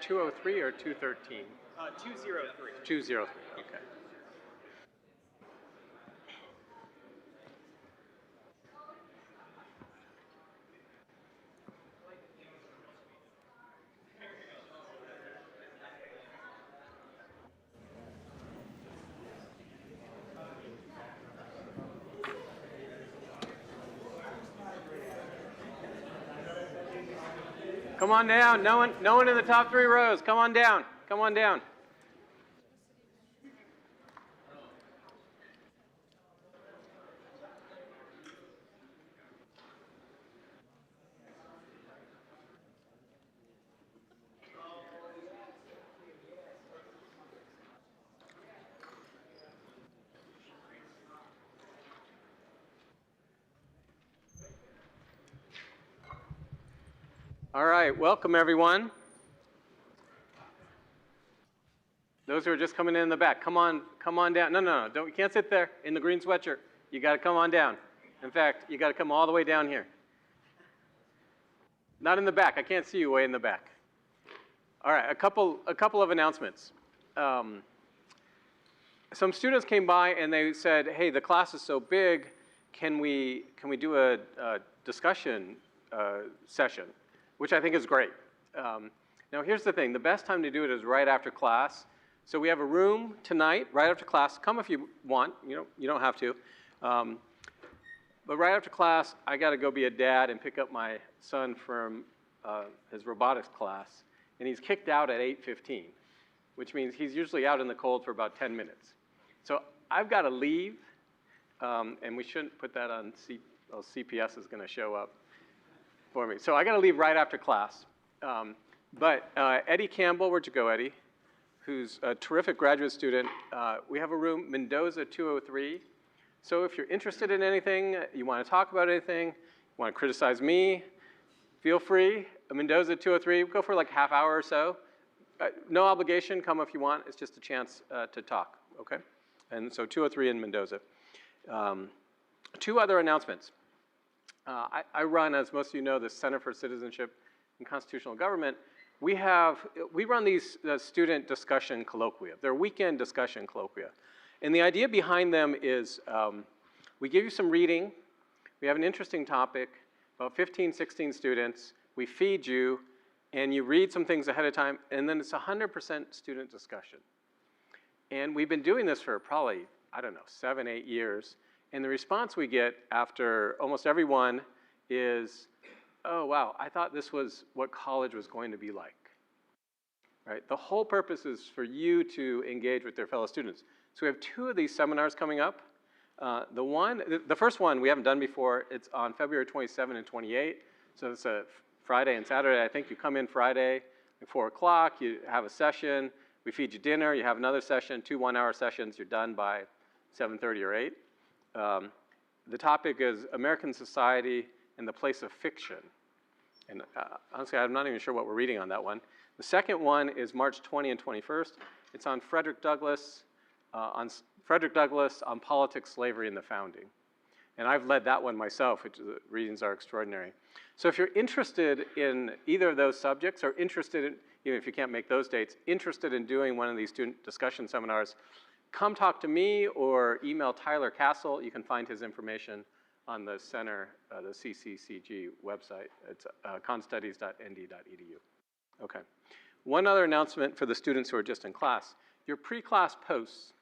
203 or 213? 203. 203, okay. Come on down. No one in the top 3 rows. Come on down. Come on down. All right, welcome everyone. Those who are just coming in the back, come on down. No, don't, you can't sit there in the green sweatshirt. You got to come on down. In fact, you got to come all the way down here. Not in the back. I can't see you way in the back. All right, a couple of announcements. Some students came by and they said, "Hey, the class is so big. Can we do a discussion session?" Which I think is great. Now here's the thing, the best time to do it is right after class. So we have a room tonight, right after class. Come if you want, you don't have to. But right after class, I gotta go be a dad and pick up my son from his robotics class. And he's kicked out at 8:15, which means he's usually out in the cold for about 10 minutes. So I've gotta leave, and we shouldn't put that on CPS is gonna show up for me. So I got to leave right after class. But Eddie Campbell, where'd you go, Eddie? Who's a terrific graduate student. We have a room, Mendoza 203. So if you're interested in anything, you want to talk about anything, you want to criticize me, feel free. Mendoza 203, go for like a half hour or so. No obligation, come if you want. It's just a chance to talk, okay? And so 203 in Mendoza. 2 other announcements. I run, as most of you know, the Center for Citizenship and Constitutional Government. We run these student discussion colloquia. They're weekend discussion colloquia. And the idea behind them is we give you some reading. We have an interesting topic, about 15, 16 students. We feed you, and you read some things ahead of time, and then it's 100% student discussion. And we've been doing this for probably, 7, 8 years. And the response we get after almost everyone is, "Oh, wow, I thought this was what college was going to be like." Right? The whole purpose is for you to engage with their fellow students. So we have 2 of these seminars coming up. The first one we haven't done before. It's on February 27 and 28. So it's a Friday and Saturday. I think you come in Friday at 4 o'clock, you have a session, we feed you dinner, you have another session, 2 one-hour sessions, you're done by 7:30 or 8. The topic is American Society and the Place of Fiction. And honestly, I'm not even sure what we're reading on that one. The second one is March 20 and 21st. It's on Frederick Douglass, on politics, slavery, and the founding. And I've led that one myself, which the readings are extraordinary. So if you're interested in either of those subjects, or interested in, even if you can't make those dates, interested in doing one of these student discussion seminars, come talk to me or email Tyler Castle. You can find his information on the center, the CCCG website. It's constudies.nd.edu. Okay. One other announcement for the students who are just in class. Your pre-class posts,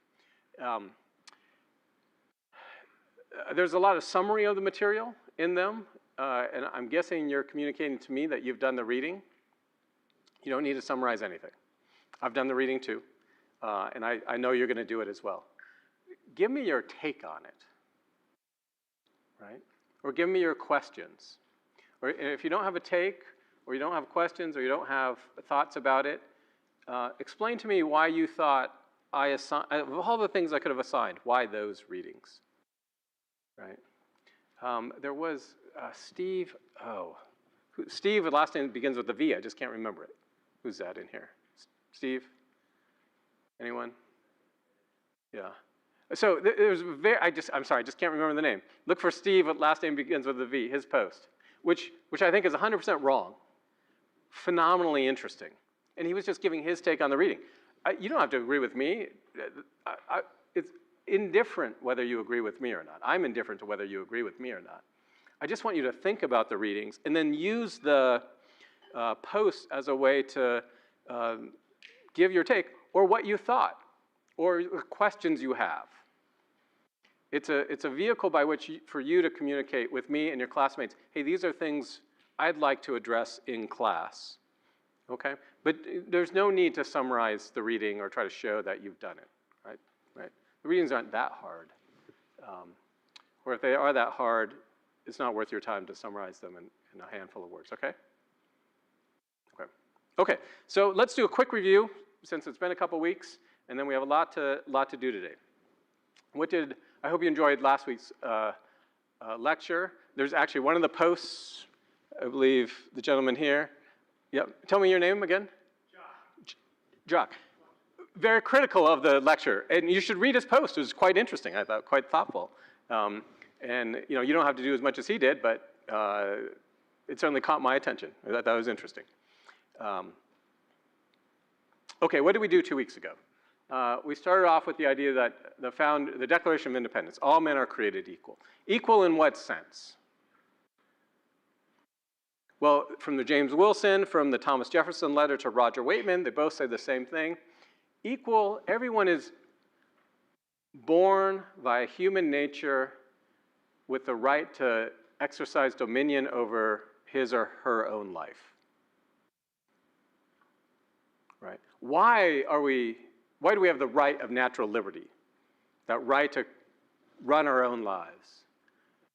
there's a lot of summary of the material in them, and I'm guessing you're communicating to me that you've done the reading. You don't need to summarize anything. I've done the reading too. And I know you're going to do it as well. Give me your take on it, right? Or give me your questions. Or if you don't have a take, or you don't have questions, or you don't have thoughts about it, explain to me why you thought of all the things I could have assigned, why those readings, right? There was Steve, Steve, the last name begins with a V, I just can't remember it. Who's that in here? Steve? Anyone? Yeah. So there's I'm sorry, I just can't remember the name. Look for Steve, last name begins with a V, his post, which I think is 100% wrong. Phenomenally interesting. and he was just giving his take on the reading. You don't have to agree with me. It's indifferent whether you agree with me or not. I'm indifferent to whether you agree with me or not. I just want you to think about the readings and then use the posts as a way to give your take or what you thought or questions you have. It's a vehicle by which for you to communicate with me and your classmates, hey, these are things I'd like to address in class, okay? But there's no need to summarize the reading or try to show that you've done it, right? The readings aren't that hard. Or if they are that hard, it's not worth your time to summarize them in a handful of words, okay? Okay, so let's do a quick review since it's been a couple weeks, and then we have a lot to do today. I hope you enjoyed last week's lecture. There's actually one of the posts, I believe the gentleman here. Yep, tell me your name again. Jock. Very critical of the lecture, and you should read his post. It was quite interesting, I thought, quite thoughtful. And you don't have to do as much as he did, but it certainly caught my attention. I thought that was interesting. Okay, what did we do 2 weeks ago? We started off with the idea that the Declaration of Independence, all men are created equal. Equal in what sense? Well, from the James Wilson, from the Thomas Jefferson letter to Roger Waitman, they both say the same thing. Equal, everyone is born by human nature with the right to exercise dominion over his or her own life. Right? Why do we have the right of natural liberty? That right to run our own lives.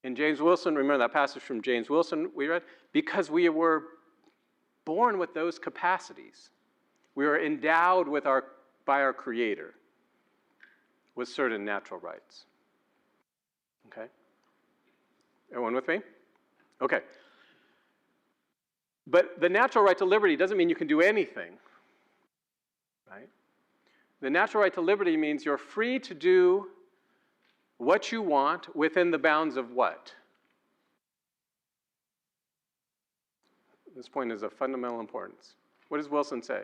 In James Wilson, remember that passage from James Wilson we read? Because we were born with those capacities. We were endowed by our Creator with certain natural rights. Okay? Everyone with me? Okay. But the natural right to liberty doesn't mean you can do anything. Right? The natural right to liberty means you're free to do what you want within the bounds of what? This point is of fundamental importance. What does Wilson say?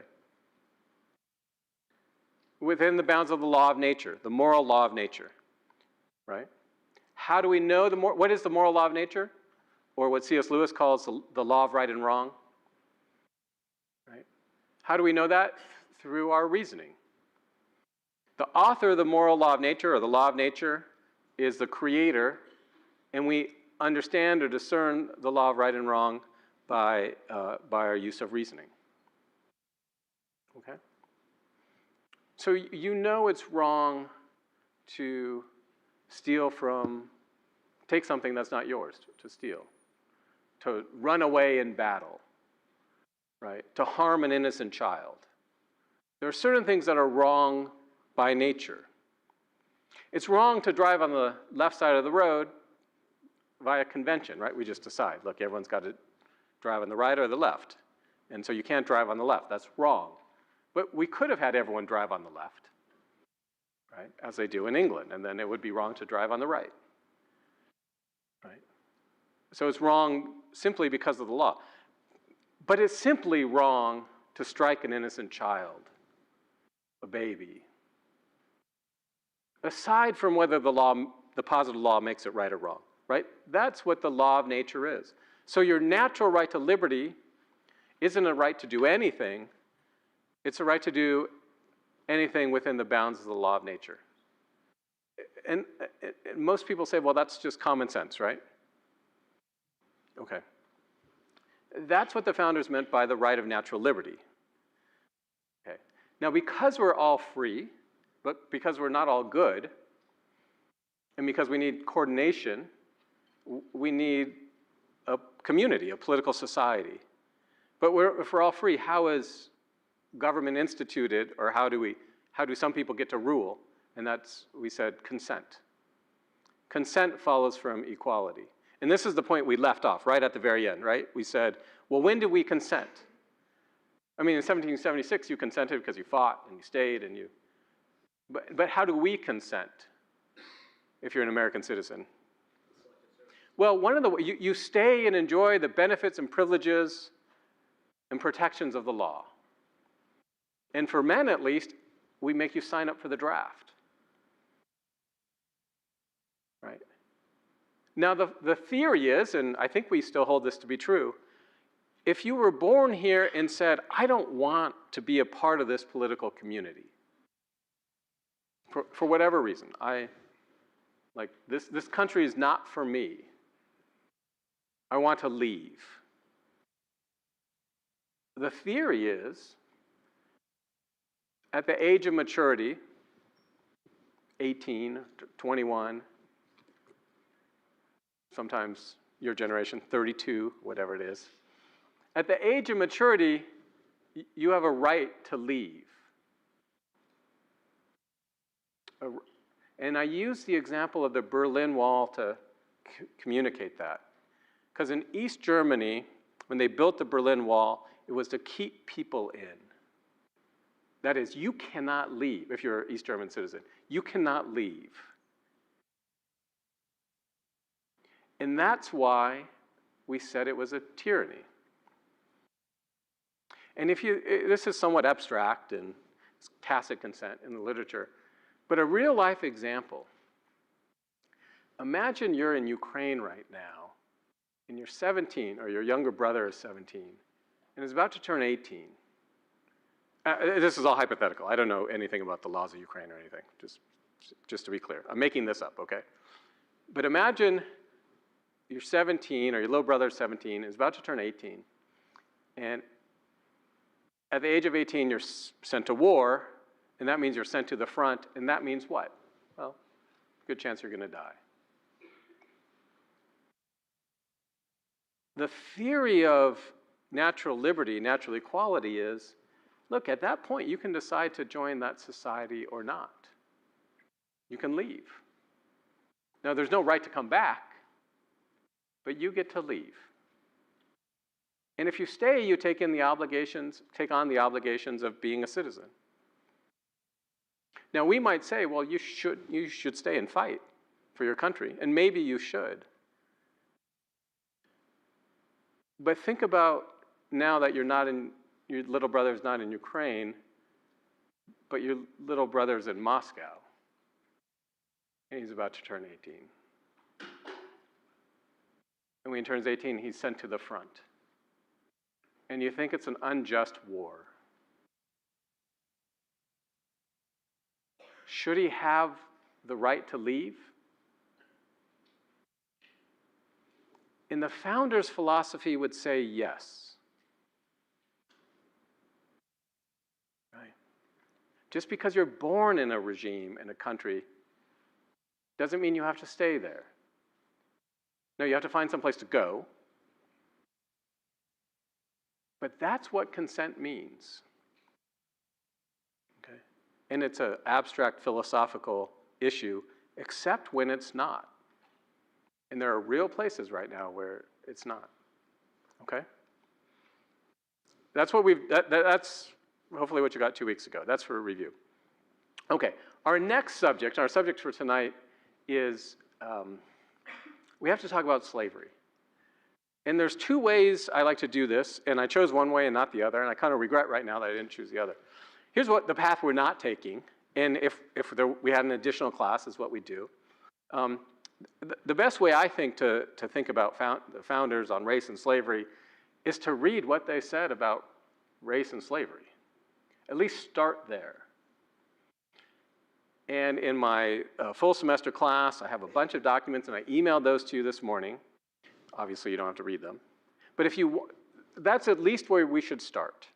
Within the bounds of the law of nature, the moral law of nature, right? How do we know what is the moral law of nature? Or what C.S. Lewis calls the law of right and wrong, right? How do we know that? Through our reasoning. The author of the moral law of nature, or the law of nature, is the Creator, and we understand or discern the law of right and wrong by our use of reasoning. Okay? So you know it's wrong to take something that's not yours, to steal, to run away in battle, right? To harm an innocent child. There are certain things that are wrong by nature. It's wrong to drive on the left side of the road via convention, right? We just decide, look, everyone's got to drive on the right or the left. And so you can't drive on the left. That's wrong. But we could have had everyone drive on the left, right? As they do in England. And then it would be wrong to drive on the right, right? So it's wrong simply because of the law. But it's simply wrong to strike an innocent child, a baby. Aside from whether the positive law makes it right or wrong, right? That's what the law of nature is. So your natural right to liberty isn't a right to do anything. It's a right to do anything within the bounds of the law of nature. And most people say, well, that's just common sense, right? Okay. That's what the founders meant by the right of natural liberty. Okay. Now, because we're all free, but because we're not all good, and because we need coordination, we need a community, a political society. But if we're all free, how is government instituted, or how do some people get to rule? And that's, we said, consent. Consent follows from equality. And this is the point we left off right at the very end, right? We said, well, when did we consent? I mean, in 1776, you consented because you fought and you stayed and you... But how do we consent if you're an American citizen? Well, you stay and enjoy the benefits and privileges and protections of the law. And for men, at least, we make you sign up for the draft. Right? Now, the theory is, and I think we still hold this to be true, if you were born here and said, I don't want to be a part of this political community, for whatever reason, this country is not for me, I want to leave. The theory is, at the age of maturity, 18, 21, sometimes your generation, 32, whatever it is. At the age of maturity, you have a right to leave. And I use the example of the Berlin Wall to communicate that. Because in East Germany, when they built the Berlin Wall, it was to keep people in. That is, you cannot leave if you're an East German citizen. You cannot leave. And that's why we said it was a tyranny. And this is somewhat abstract and tacit consent in the literature, but a real life example. Imagine you're in Ukraine right now, and you're 17, or your younger brother is 17, and is about to turn 18. This is all hypothetical. I don't know anything about the laws of Ukraine or anything, just to be clear. I'm making this up, okay? But imagine you're 17, or your little brother's 17, is about to turn 18, and at the age of 18, you're sent to war, and that means you're sent to the front, and that means what? Well, good chance you're going to die. The theory of natural liberty, natural equality is, look, at that point, you can decide to join that society or not. You can leave. Now, there's no right to come back, but you get to leave. And if you stay, you take on the obligations of being a citizen. Now, we might say, well, you should stay and fight for your country, and maybe you should. But think about now that your little brother's not in Ukraine, but your little brother's in Moscow, and he's about to turn 18. And when he turns 18, he's sent to the front. And you think it's an unjust war. Should he have the right to leave? And the founders' philosophy would say yes. Right? Just because you're born in a regime, in a country, doesn't mean you have to stay there. No, you have to find some place to go. But that's what consent means. Okay? And it's an abstract philosophical issue, except when it's not. And there are real places right now where it's not. Okay? That's what that's hopefully what you got 2 weeks ago. That's for a review. Okay, our next subject, our subject for tonight is, we have to talk about slavery. And there's two ways I like to do this, and I chose one way and not the other, and I kind of regret right now that I didn't choose the other. Here's what the path we're not taking, and if we had an additional class is what we do. The best way I think to think about the founders on race and slavery is to read what they said about race and slavery. At least start there. And in my full semester class, I have a bunch of documents, and I emailed those to you this morning. Obviously, you don't have to read them. But that's at least where we should start.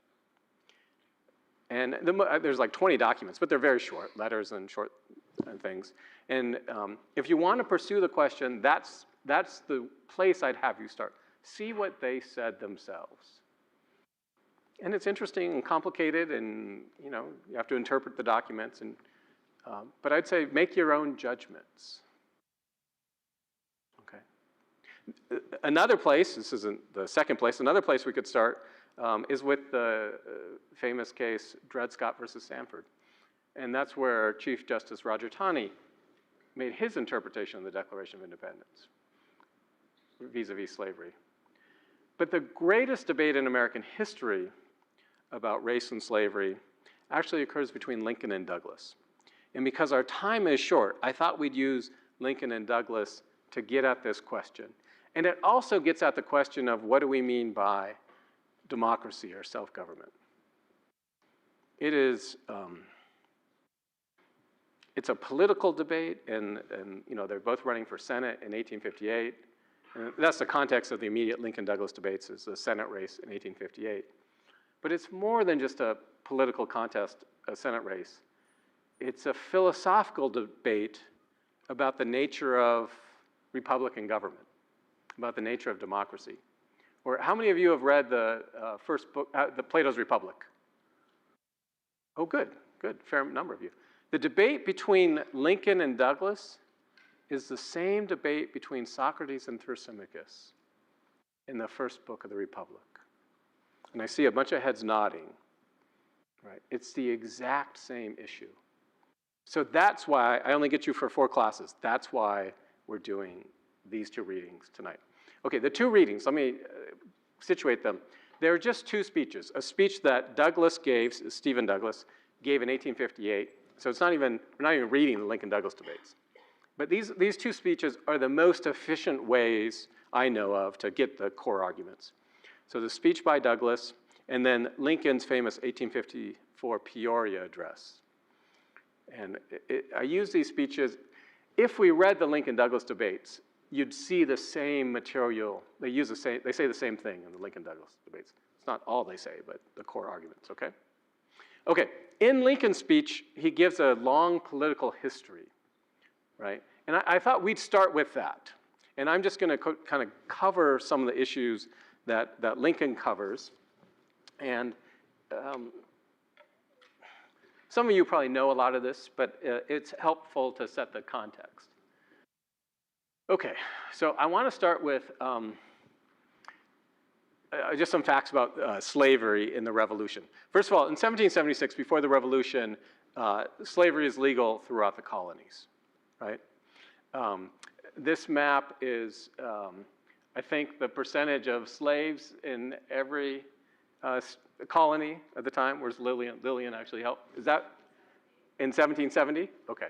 And there's like 20 documents, but they're very short, letters and short things. And if you want to pursue the question, that's the place I'd have you start. See what they said themselves. And it's interesting and complicated, and you have to interpret the documents. But I'd say make your own judgments. Another place, this isn't the second place, another place we could start is with the famous case Dred Scott versus Sandford. And that's where Chief Justice Roger Taney made his interpretation of the Declaration of Independence vis-a-vis slavery. But the greatest debate in American history about race and slavery actually occurs between Lincoln and Douglas. And because our time is short, I thought we'd use Lincoln and Douglas to get at this question. And it also gets at the question of what do we mean by democracy or self-government. It is, it's a political debate, and you know, they're both running for Senate in 1858. And that's the context of the immediate Lincoln-Douglas debates, is the Senate race in 1858. But it's more than just a political contest, a Senate race. It's a philosophical debate about the nature of Republican government, about the nature of democracy. Or how many of you have read the first book, the Plato's Republic? Oh, good, good, fair number of you. The debate between Lincoln and Douglas is the same debate between Socrates and Thrasymachus in the first book of the Republic. And I see a bunch of heads nodding, right? It's the exact same issue. So that's why I only get you for 4 classes. That's why we're doing these 2 readings tonight. Okay, the 2 readings, let me situate them. They're just 2 speeches. A speech that Douglas gave, Stephen Douglas, gave in 1858. So it's not even, we're not even reading the Lincoln-Douglas debates. But these 2 speeches are the most efficient ways I know of to get the core arguments. So the speech by Douglas, and then Lincoln's famous 1854 Peoria address. And I use these speeches, if we read the Lincoln-Douglas debates, you'd see the same material. They say the same thing in the Lincoln-Douglas debates. It's not all they say, but the core arguments, okay? Okay, in Lincoln's speech, he gives a long political history, right? And I thought we'd start with that. And I'm just gonna kind of cover some of the issues that Lincoln covers. And some of you probably know a lot of this, but it's helpful to set the context. Okay, so I want to start with just some facts about slavery in the Revolution. First of all, in 1776, before the Revolution, slavery is legal throughout the colonies, right? This map is, I think, the percentage of slaves in every colony at the time. Where's Lillian? Lillian actually helped. Is that in 1770? Okay,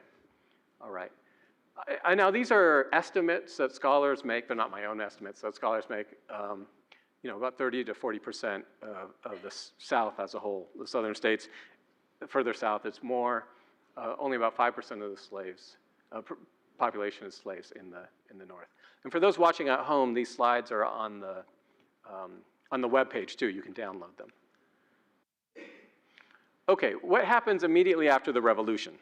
all right. Now these are estimates that scholars make. They're not my own estimates that scholars make. You know, about 30 to 40% of the South as a whole, the southern states. Further south, it's more. Only about 5% of the slaves, population is slaves in the North. And for those watching at home, these slides are on the web page too. You can download them. Okay, what happens immediately after the Revolution?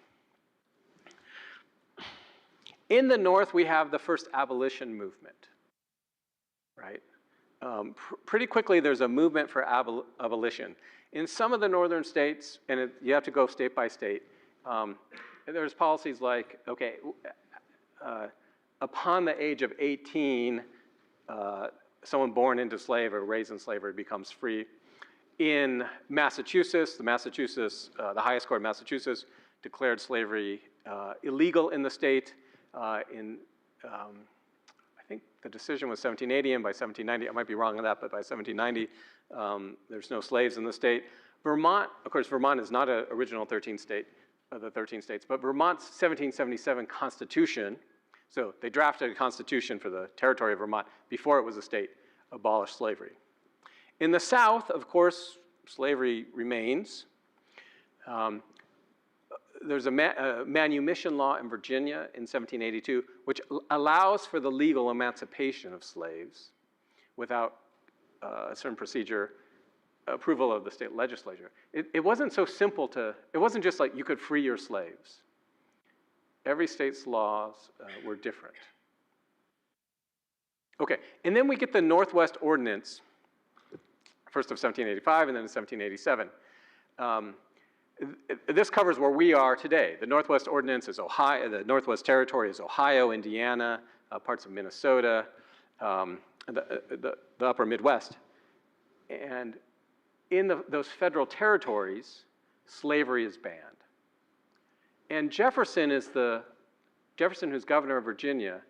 In the North, we have the first abolition movement, right? Pretty quickly, there's a movement for abolition. In some of the northern states, and you have to go state by state, there's policies like, okay, upon the age of 18, someone born into slavery or raised in slavery becomes free. In Massachusetts, the highest court in Massachusetts declared slavery illegal in the state. I think the decision was 1780, and by 1790, I might be wrong on that, but by 1790, there's no slaves in the state. Vermont, of course, Vermont is not an original 13 state of the 13 states, but Vermont's 1777 Constitution, so they drafted a constitution for the territory of Vermont before it was a state, abolished slavery. In the South, of course, slavery remains. There's a manumission law in Virginia in 1782, which allows for the legal emancipation of slaves without a certain procedure, approval of the state legislature. It wasn't so simple it wasn't just like you could free your slaves. Every state's laws were different. Okay, and then we get the Northwest Ordinance, first of 1785 and then in 1787. This covers where we are today. The Northwest Ordinance is Ohio, the Northwest Territory is Ohio, Indiana, parts of Minnesota, the upper Midwest. And in those federal territories, slavery is banned. And Jefferson, who's governor of Virginia,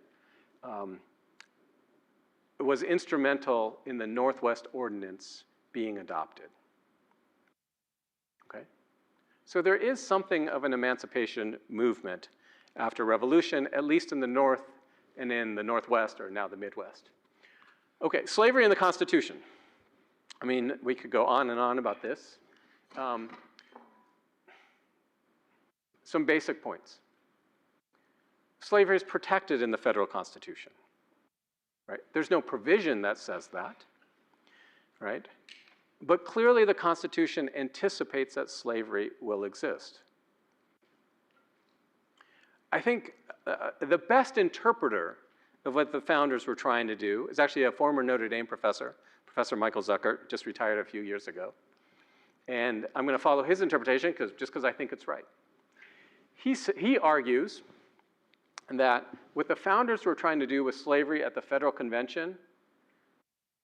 was instrumental in the Northwest Ordinance being adopted. Okay? So there is something of an emancipation movement after Revolution, at least in the North and in the Northwest, or now the Midwest. Okay, slavery in the Constitution. I mean, we could go on and on about this. Some basic points. Slavery is protected in the federal Constitution, right? There's no provision that says that, right? But clearly the Constitution anticipates that slavery will exist. I think the best interpreter of what the founders were trying to do is actually a former Notre Dame professor, Professor Michael Zuckert, just retired a few years ago. And I'm going to follow his interpretation just because I think it's right. He argues that what the founders were trying to do with slavery at the Federal Convention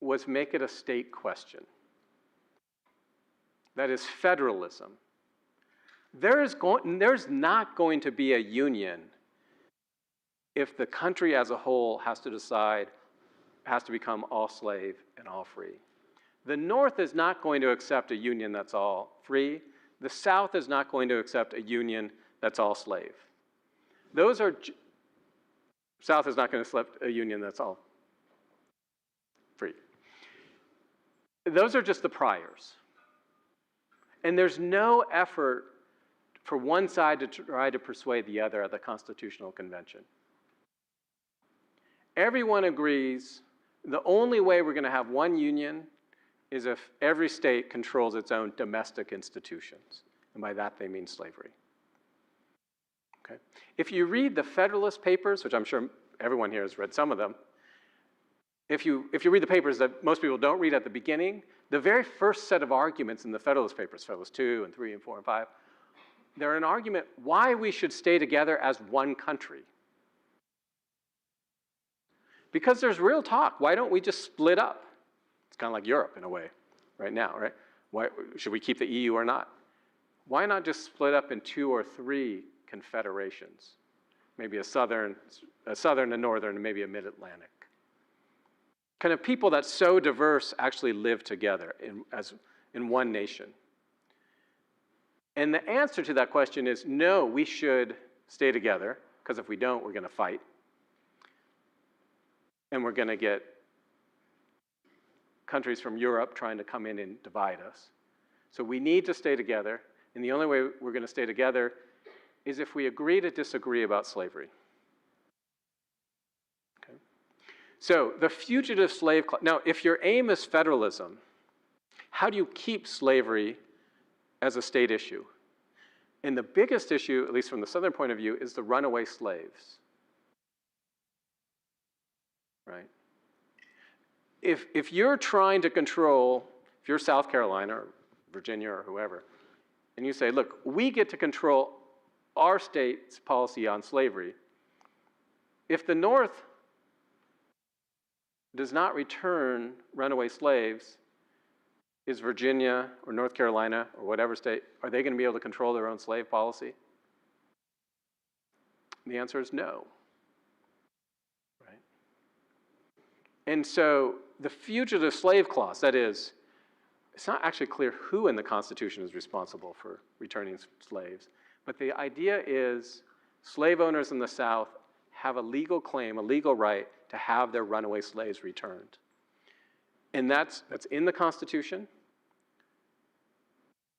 was make it a state question. That is federalism. There's not going to be a union if the country as a whole has to decide, has to become all slave and all free. The North is not going to accept a union that's all free. The South is not going to accept a union that's all slave. South is not going to accept a union that's all free. Those are just the priors. And there's no effort for one side to try to persuade the other at the Constitutional Convention. Everyone agrees the only way we're going to have one union is if every state controls its own domestic institutions. And by that they mean slavery. Okay? If you read the Federalist Papers, which I'm sure everyone here has read some of them, if you read the papers that most people don't read at the beginning, the very first set of arguments in the Federalist Papers, Federalist 2 and 3 and 4 and 5, they're an argument why we should stay together as one country. Because there's real talk. Why don't we just split up? It's kind of like Europe in a way right now, right? Why, should we keep the EU or not? Why not just split up in 2 or 3 confederations? Maybe a southern, a northern, and maybe a mid-Atlantic. Kind of people that so diverse actually live together in one nation. And the answer to that question is no, we should stay together, because if we don't, we're going to fight. And we're going to get countries from Europe trying to come in and divide us. So we need to stay together, and the only way we're going to stay together is if we agree to disagree about slavery. Okay? So the fugitive slave clause. Now, if your aim is federalism, how do you keep slavery as a state issue? And the biggest issue, at least from the Southern point of view, is the runaway slaves. Right? If you're trying to control, if you're South Carolina or Virginia or whoever, and you say, look, we get to control our state's policy on slavery, if the North does not return runaway slaves, is Virginia or North Carolina or whatever state, are they going to be able to control their own slave policy? And the answer is no. Right? And so the fugitive slave clause, that is, it's not actually clear who in the Constitution is responsible for returning slaves, but the idea is slave owners in the South have a legal claim, a legal right to have their runaway slaves returned. And that's in the Constitution,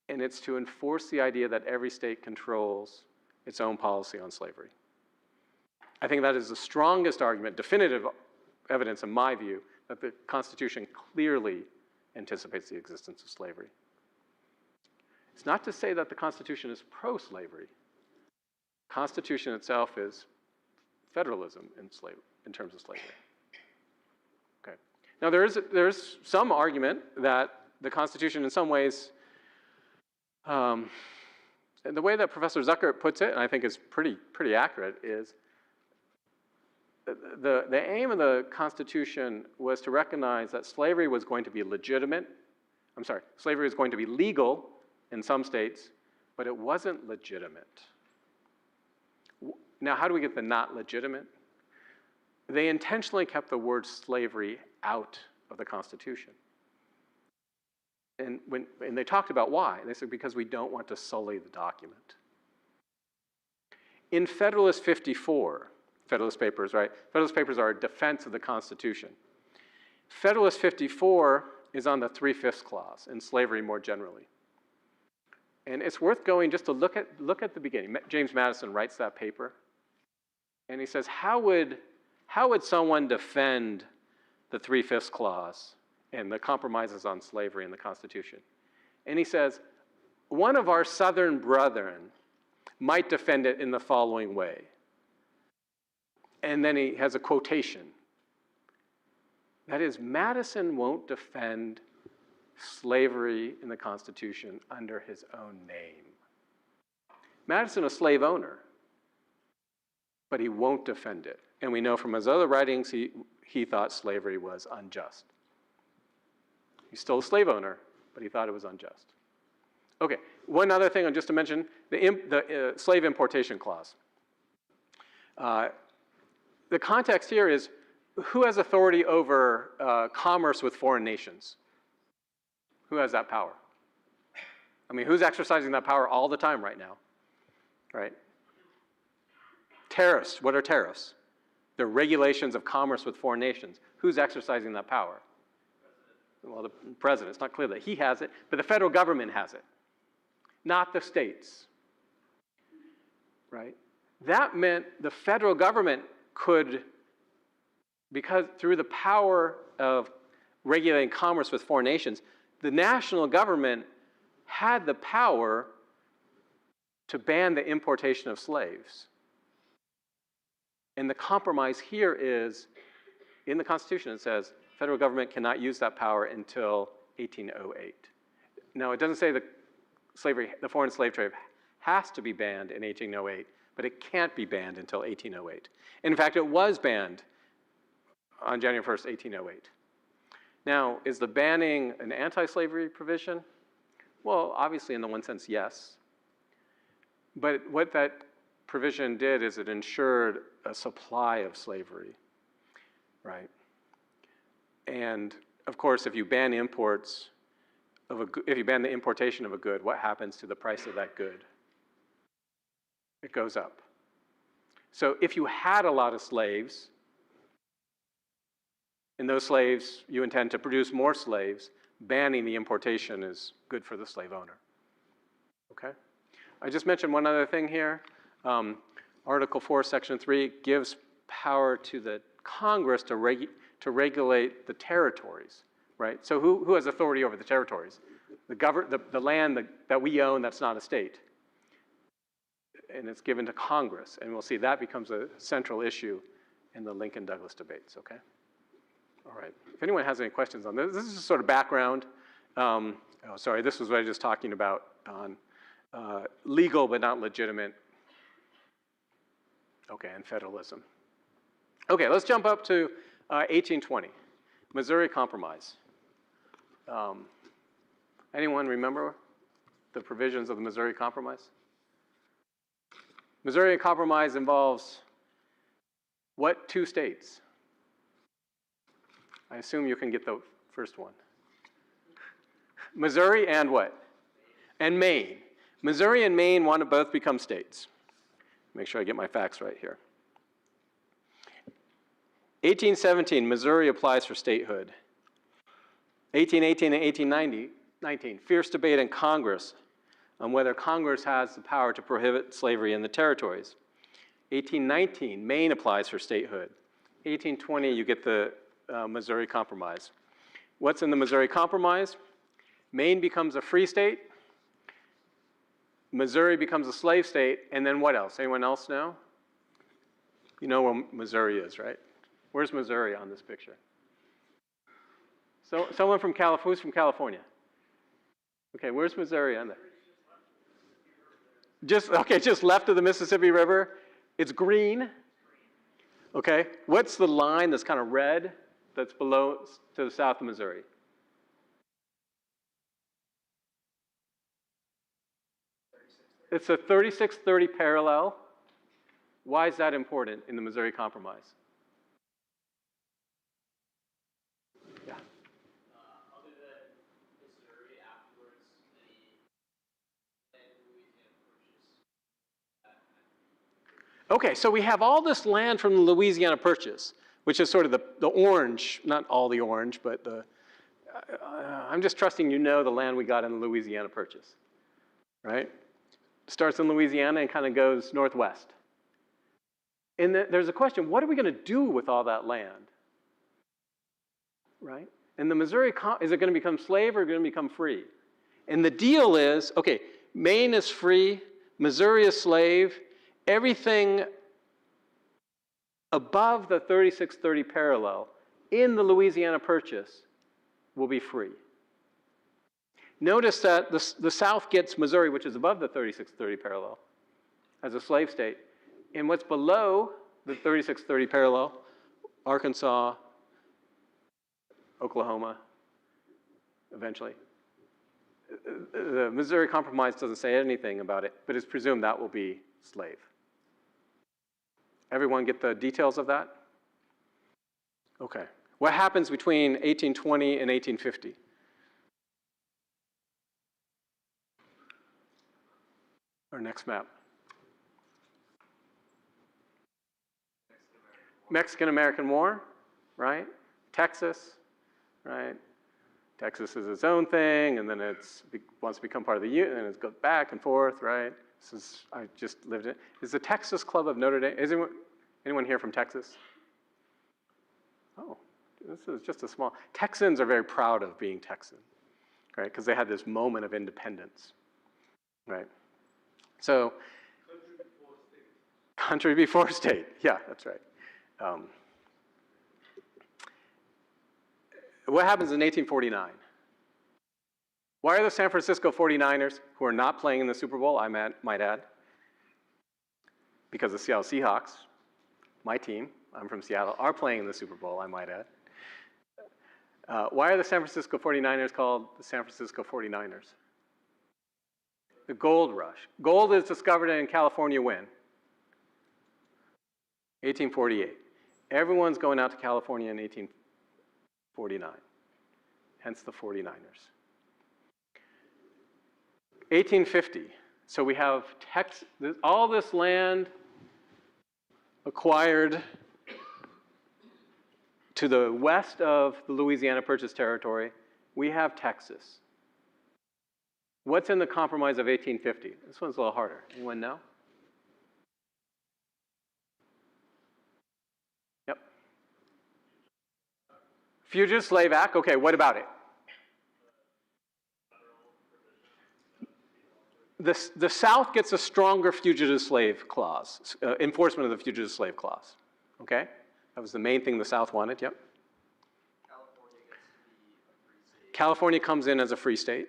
and it's to enforce the idea that every state controls its own policy on slavery. I think that is the strongest argument, definitive evidence in my view, that the Constitution clearly anticipates the existence of slavery. It's not to say that the Constitution is pro-slavery. The Constitution itself is federalism in terms of slavery. Okay. Now there's some argument that the Constitution in some ways, and the way that Professor Zuckert puts it, and I think is pretty accurate, is the aim of the Constitution was to recognize that slavery was going to be slavery was going to be legal in some states, but it wasn't legitimate. Now, how do we get the not legitimate? They intentionally kept the word slavery out of the Constitution. And they talked about why. They said, because we don't want to sully the document. In Federalist 54, Federalist Papers, right? Federalist Papers are a defense of the Constitution. Federalist 54 is on the 3/5 clause in slavery more generally. And it's worth going just to look at the beginning. James Madison writes that paper, and he says, how would someone defend the 3/5 clause and the compromises on slavery in the Constitution? And he says, one of our Southern brethren might defend it in the following way. And then he has a quotation. That is, Madison won't defend slavery in the Constitution under his own name. Madison, a slave owner, but he won't defend it. And we know from his other writings, he thought slavery was unjust. He's still a slave owner, but he thought it was unjust. Okay, one other thing just to mention, the slave importation clause. The context here is, who has authority over commerce with foreign nations? Who has that power? I mean, who's exercising that power all the time right now? Right? Tariffs, what are tariffs? They're regulations of commerce with foreign nations. Who's exercising that power? Well, the president. It's not clear that he has it, but the federal government has it, not the states. Right? That meant the federal government could, because through the power of regulating commerce with foreign nations, the national government had the power to ban the importation of slaves. And the compromise here is, in the Constitution it says, federal government cannot use that power until 1808. Now, it doesn't say the foreign slave trade has to be banned in 1808, but it can't be banned until 1808. In fact, it was banned on January 1st, 1808. Now, is the banning an anti-slavery provision? Well, obviously, in the one sense, yes. But what that provision did is it ensured a supply of slavery, right? And of course, if you ban imports if you ban the importation of a good, what happens to the price of that good? It goes up. So if you had a lot of slaves, and those slaves, you intend to produce more slaves, banning the importation is good for the slave owner. Okay? I just mentioned one other thing here. Article 4, Section 3 gives power to the Congress to regulate the territories, right? So who has authority over the territories? The land that we own that's not a state. And it's given to Congress. And we'll see that becomes a central issue in the Lincoln-Douglas debates, okay? All right. If anyone has any questions on this, this is just sort of background. This was what I was just talking about on legal but not legitimate. Okay, and federalism. Okay, let's jump up to 1820, Missouri Compromise. Anyone remember the provisions of the Missouri Compromise? Missouri Compromise involves what two states? I assume you can get the first one. Missouri and what? And Maine. Missouri and Maine want to both become states. Make sure I get my facts right here. 1817, Missouri applies for statehood. 1818 and 1819, fierce debate in Congress on whether Congress has the power to prohibit slavery in the territories. 1819, Maine applies for statehood. 1820, you get the Missouri Compromise. What's in the Missouri Compromise? Maine becomes a free state. Missouri becomes a slave state. And then what else? Anyone else know? You know where Missouri is, right? Where's Missouri on this picture? So someone from California. Who's from California? Okay, where's Missouri on there? Just left of the Mississippi River. It's green. Okay, what's the line that's kind of red that's below to the south of Missouri? It's a 3630 parallel. Why is that important in the Missouri Compromise? Yeah. Other than Missouri Okay, so we have all this land from the Louisiana Purchase, which is sort of the orange, not all the orange, but I'm just trusting you know the land we got in the Louisiana Purchase, right? Starts in Louisiana and kind of goes northwest. And there's a question, what are we going to do with all that land? Right? And the Missouri, is it going to become slave or going to become free? And the deal is, okay, Maine is free, Missouri is slave, everything above the 3630 parallel in the Louisiana Purchase will be free. Notice that the South gets Missouri, which is above the 3630 parallel, as a slave state. And what's below the 3630 parallel, Arkansas, Oklahoma, eventually. The Missouri Compromise doesn't say anything about it, but it's presumed that will be slave. Everyone get the details of that? Okay. What happens between 1820 and 1850? Our next map. Mexican-American War, right? Texas, right? Texas is its own thing, and then it wants to become part of the Union, and it goes back and forth, right? I just lived in. Is the Texas Club of Notre Dame, is anyone here from Texas? Oh, this is just a small, Texans are very proud of being Texan, right? Because they had this moment of independence, right? So, country before state, yeah, that's right. What happens in 1849? Why are the San Francisco 49ers, who are not playing in the Super Bowl, I might add, because the Seattle Seahawks, my team, I'm from Seattle, are playing in the Super Bowl, I might add. Why are the San Francisco 49ers called the San Francisco 49ers? The gold rush. Gold is discovered in California when? 1848. Everyone's going out to California in 1849, hence the 49ers. 1850, so we have all this land acquired to the west of the Louisiana Purchase territory. We have Texas. What's in the Compromise of 1850? This one's a little harder. Anyone know? Yep. Fugitive Slave Act. Okay, what about it? The South gets a stronger fugitive slave clause, enforcement of the fugitive slave clause. Okay? That was the main thing the South wanted, yep. California gets to be a free state. California comes in as a free state.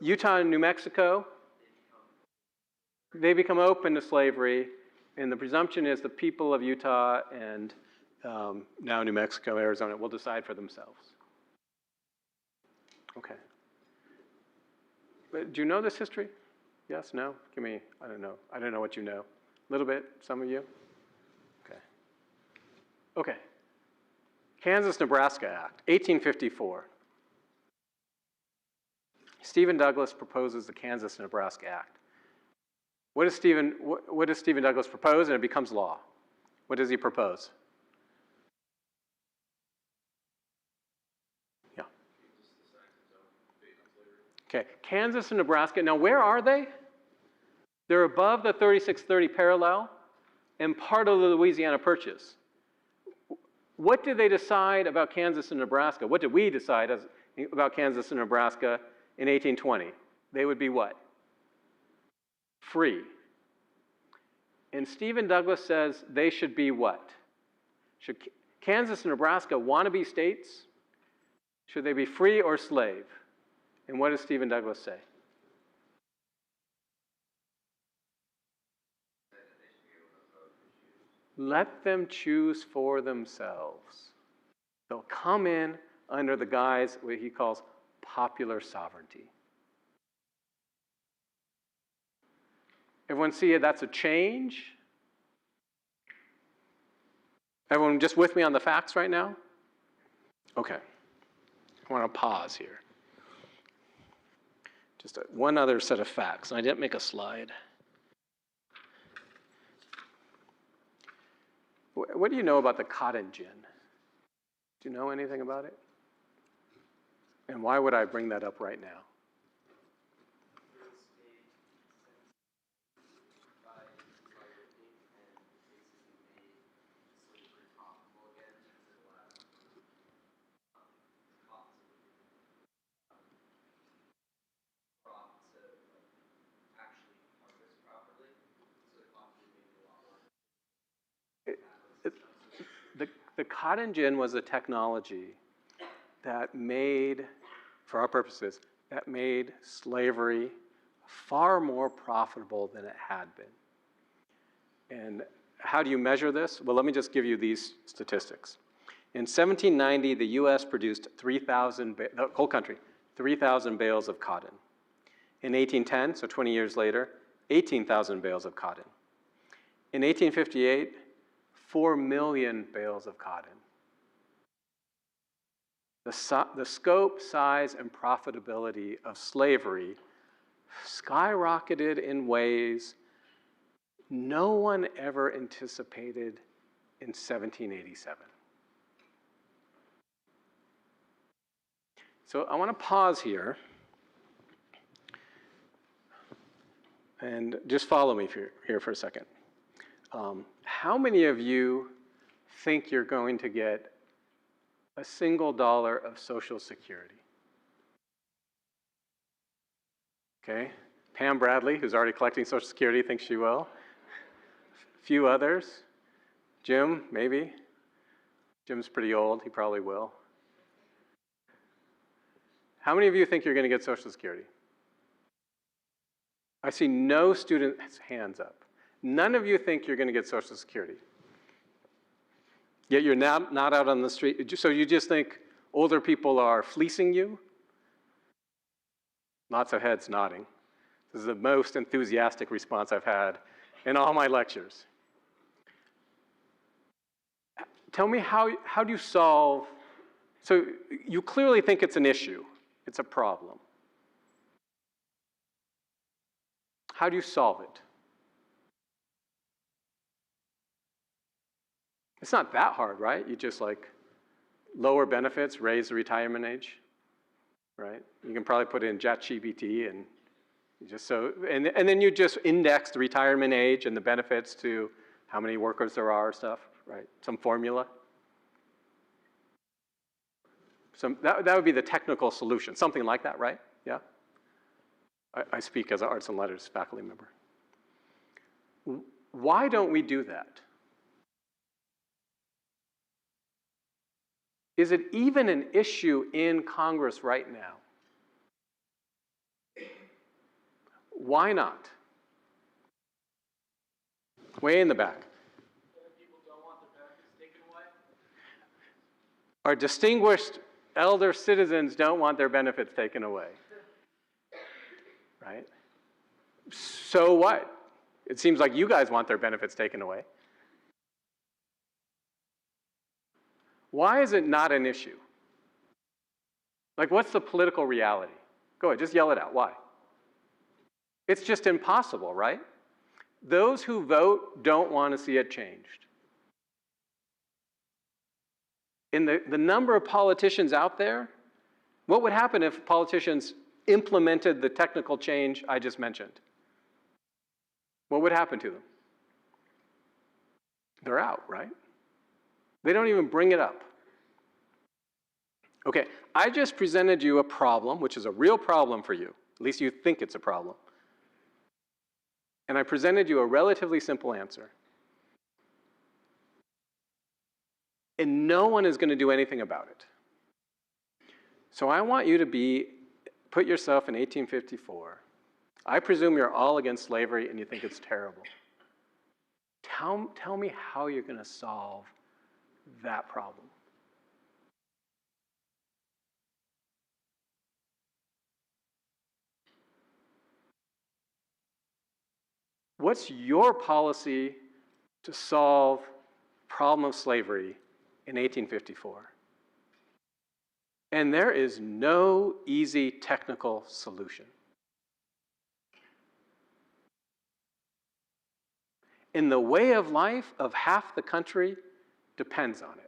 Utah and New Mexico, they become open to slavery, and the presumption is the people of Utah and now New Mexico, Arizona will decide for themselves. Okay. But do you know this history? Yes, no? Give me, I don't know. I don't know what you know. A little bit, some of you? Okay. Okay. Kansas-Nebraska Act, 1854. Stephen Douglas proposes the Kansas-Nebraska Act. What does Stephen Douglas propose, and it becomes law? What does he propose? Yeah. Okay, Kansas and Nebraska. Now, where are they? They're above the 3630 parallel and part of the Louisiana Purchase. What did they decide about Kansas and Nebraska? What did we decide about Kansas and Nebraska in 1820? They would be what? Free. And Stephen Douglas says they should be what? Should Kansas and Nebraska want to be states? Should they be free or slave? And what does Stephen Douglas say? Let them choose for themselves. They'll come in under the guise what he calls popular sovereignty. Everyone see it? That's a change? Everyone just with me on the facts right now? Okay. I want to pause here. Just one other set of facts. I didn't make a slide. What do you know about the cotton gin? Do you know anything about it? And why would I bring that up right now? The cotton gin was a technology that made, for our purposes, that made slavery far more profitable than it had been. And how do you measure this? Well, let me just give you these statistics. In 1790, the US produced 3,000, the whole country, 3,000 bales of cotton. In 1810, so 20 years later, 18,000 bales of cotton. In 1858, 4 million bales of cotton. The scope, size, and profitability of slavery skyrocketed in ways no one ever anticipated in 1787. So I want to pause here and just follow me here for a second. How many of you think you're going to get a single dollar of Social Security? Okay, Pam Bradley, who's already collecting Social Security, thinks she will. A few others. Jim, maybe. Jim's pretty old, he probably will. How many of you think you're going to get Social Security? I see no students' hands up. None of you think you're going to get Social Security. Yet you're not out on the street. So you just think older people are fleecing you? Lots of heads nodding. This is the most enthusiastic response I've had in all my lectures. Tell me, how do you solve, so you clearly think it's an issue, it's a problem. How do you solve it? It's not that hard, right? You just lower benefits, raise the retirement age, right? You can probably put in ChatGPT and and then you just index the retirement age and the benefits to how many workers there are, stuff, right? Some formula. That would be the technical solution, something like that, right? Yeah? I speak as an arts and letters faculty member. Why don't we do that? Is it even an issue in Congress right now? Why not? Way in the back. People don't want their benefits taken away? Our distinguished elder citizens don't want their benefits taken away. Right? So what? It seems like you guys want their benefits taken away. Why is it not an issue? What's the political reality? Go ahead, just yell it out. Why? It's just impossible, right? Those who vote don't want to see it changed. In the number of politicians out there, what would happen if politicians implemented the technical change I just mentioned? What would happen to them? They're out, right? They don't even bring it up. Okay, I just presented you a problem, which is a real problem for you. At least you think it's a problem. And I presented you a relatively simple answer. And no one is going to do anything about it. So I want you to put yourself in 1854. I presume you're all against slavery and you think it's terrible. Tell me how you're going to solve that problem. What's your policy to solve the problem of slavery in 1854? And there is no easy technical solution. And the way of life of half the country depends on it.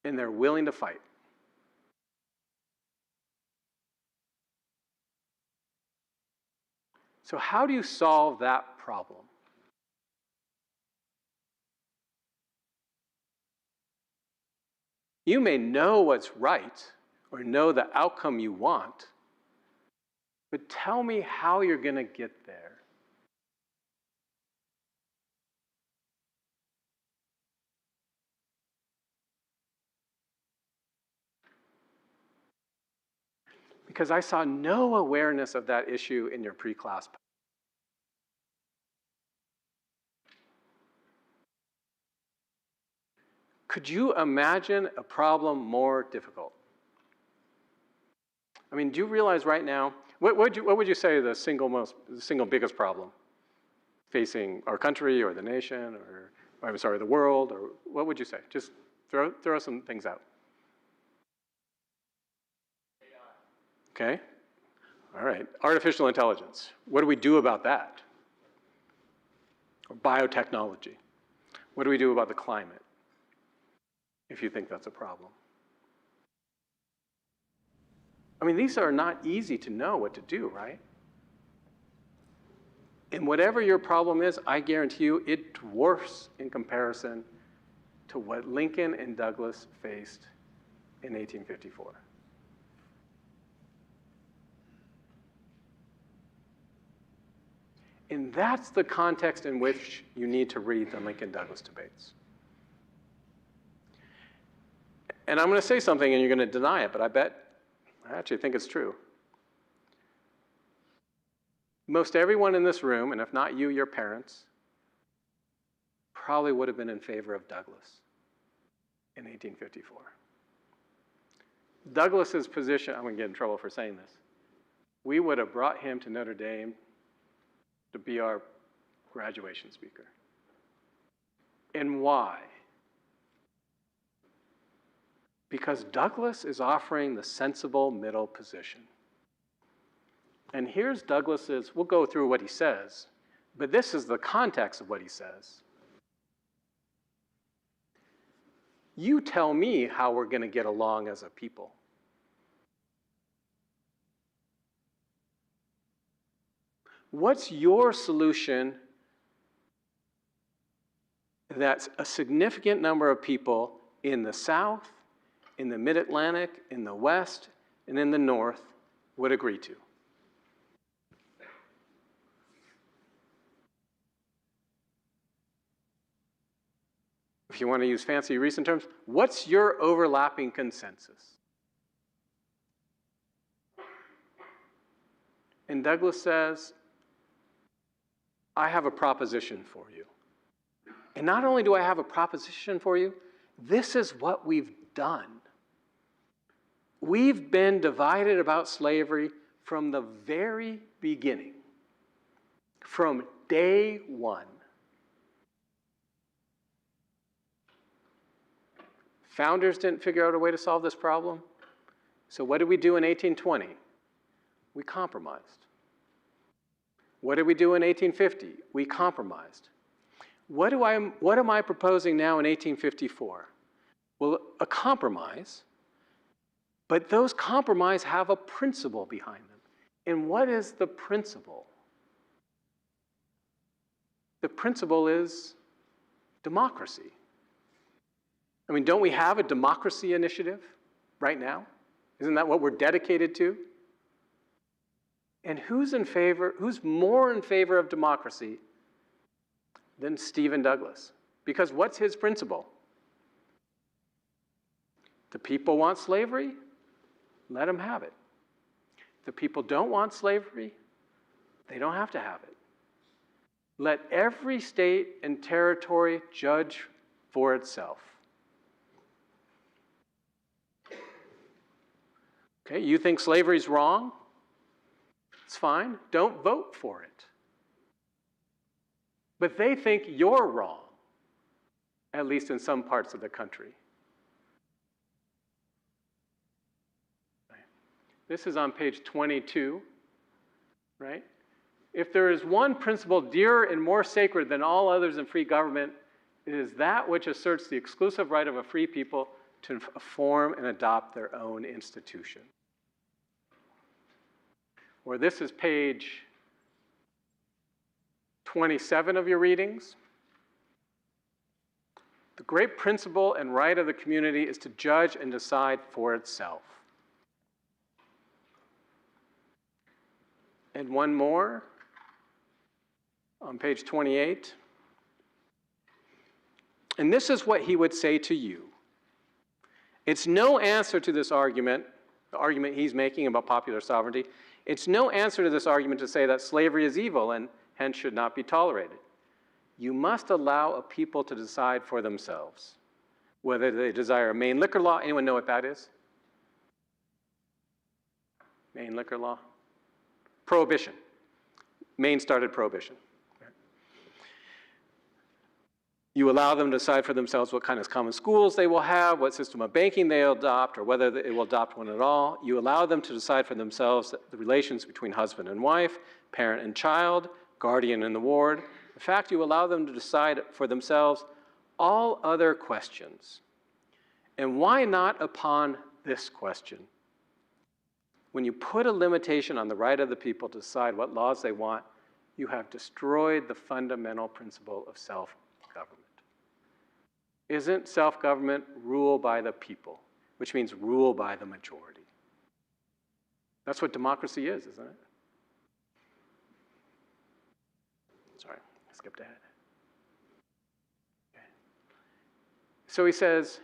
And they're willing to fight. So how do you solve that problem? You may know what's right or know the outcome you want, but tell me how you're going to get there. Because I saw no awareness of that issue in your pre-class. Could you imagine a problem more difficult? I mean, do you realize right now, what would you say the single biggest problem facing our country or the nation or I'm sorry, the world, or what would you say? Just throw some things out. Okay. All right. Artificial intelligence. What do we do about that? Or biotechnology. What do we do about the climate? If you think that's a problem. I mean, these are not easy to know what to do, right? And whatever your problem is, I guarantee you it dwarfs in comparison to what Lincoln and Douglas faced in 1854. And that's the context in which you need to read the Lincoln-Douglas debates. And I'm going to say something and you're going to deny it, but I actually think it's true. Most everyone in this room, and if not you, your parents, probably would have been in favor of Douglas in 1854. Douglas's position, I'm going to get in trouble for saying this, we would have brought him to Notre Dame to be our graduation speaker. And why? Because Douglas is offering the sensible middle position. And here's Douglas's, we'll go through what he says, but this is the context of what he says. You tell me how we're going to get along as a people. What's your solution that a significant number of people in the South, in the Mid-Atlantic, in the West, and in the North would agree to? If you want to use fancy recent terms, what's your overlapping consensus? And Douglas says, I have a proposition for you. And not only do I have a proposition for you, this is what we've done. We've been divided about slavery from the very beginning, from day one. Founders didn't figure out a way to solve this problem. So what did we do in 1820? We compromised. What did we do in 1850? We compromised. What am I proposing now in 1854? Well, a compromise, but those compromises have a principle behind them. And what is the principle? The principle is democracy. I mean, don't we have a democracy initiative right now? Isn't that what we're dedicated to? And who's more in favor of democracy than Stephen Douglas? Because what's his principle? The people want slavery? Let them have it. The people don't want slavery? They don't have to have it. Let every state and territory judge for itself. Okay, you think slavery's wrong? It's fine. Don't vote for it. But they think you're wrong, at least in some parts of the country. This is on page 22 right? If there is one principle dearer and more sacred than all others in free government, it is that which asserts the exclusive right of a free people to form and adopt their own institution. Or this is page 27 of your readings. The great principle and right of the community is to judge and decide for itself. And one more on page 28. And this is what he would say to you. It's no answer to this argument, the argument he's making about popular sovereignty. It's no answer to this argument to say that slavery is evil and hence should not be tolerated. You must allow a people to decide for themselves whether they desire a Maine liquor law. Anyone know what that is? Maine liquor law? Prohibition. Maine started prohibition. You allow them to decide for themselves what kind of common schools they will have, what system of banking they will adopt, or whether they will adopt one at all. You allow them to decide for themselves the relations between husband and wife, parent and child, guardian and the ward. In fact, you allow them to decide for themselves all other questions. And why not upon this question? When you put a limitation on the right of the people to decide what laws they want, you have destroyed the fundamental principle of self-government. Isn't self-government rule by the people, which means rule by the majority? That's what democracy is, isn't it? Sorry, I skipped ahead. Okay. So he says,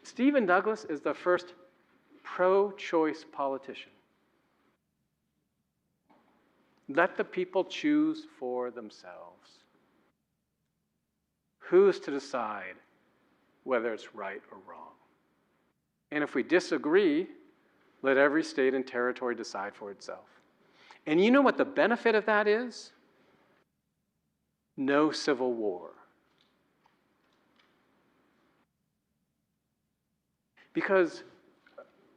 Stephen Douglas is the first pro-choice politician. Let the people choose for themselves. Who's to decide whether it's right or wrong? And if we disagree, let every state and territory decide for itself. And you know what the benefit of that is? No civil war. Because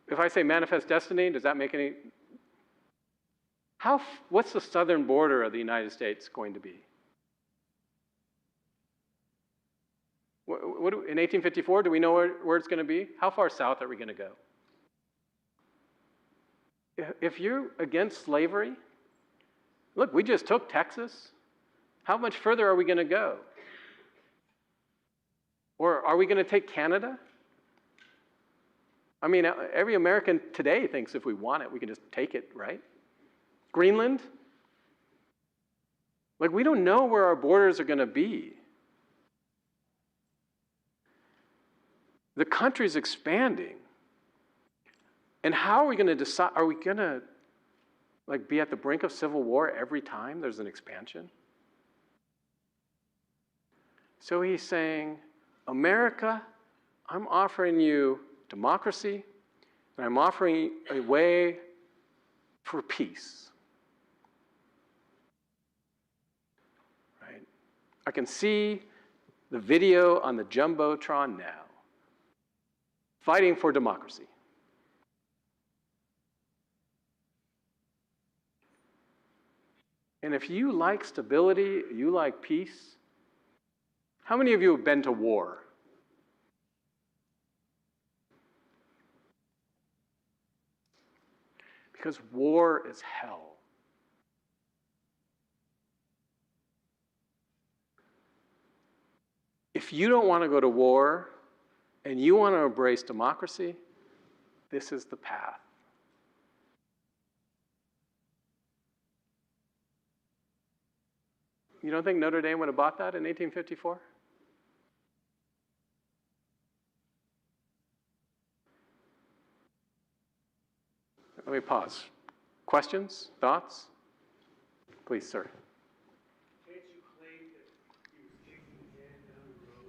if I say manifest destiny, does that make any... What's the southern border of the United States going to be? In 1854, do we know where it's going to be? How far south are we going to go? If you're against slavery, look, we just took Texas. How much further are we going to go? Or are we going to take Canada? I mean, every American today thinks if we want it, we can just take it, right? Greenland? Like, we don't know where our borders are going to be. The country's expanding. And how are we going to decide? Are we going to be at the brink of civil war every time there's an expansion? So he's saying, America, I'm offering you democracy, and I'm offering a way for peace. Right? I can see the video on the Jumbotron now. Fighting for democracy. And if you like stability, you like peace, how many of you have been to war? Because war is hell. If you don't want to go to war and you want to embrace democracy, this is the path. You don't think Notre Dame would have bought that in 1854? Let me pause. Questions? Thoughts? Please, sir. Can't you claim that he was kicking the can down the road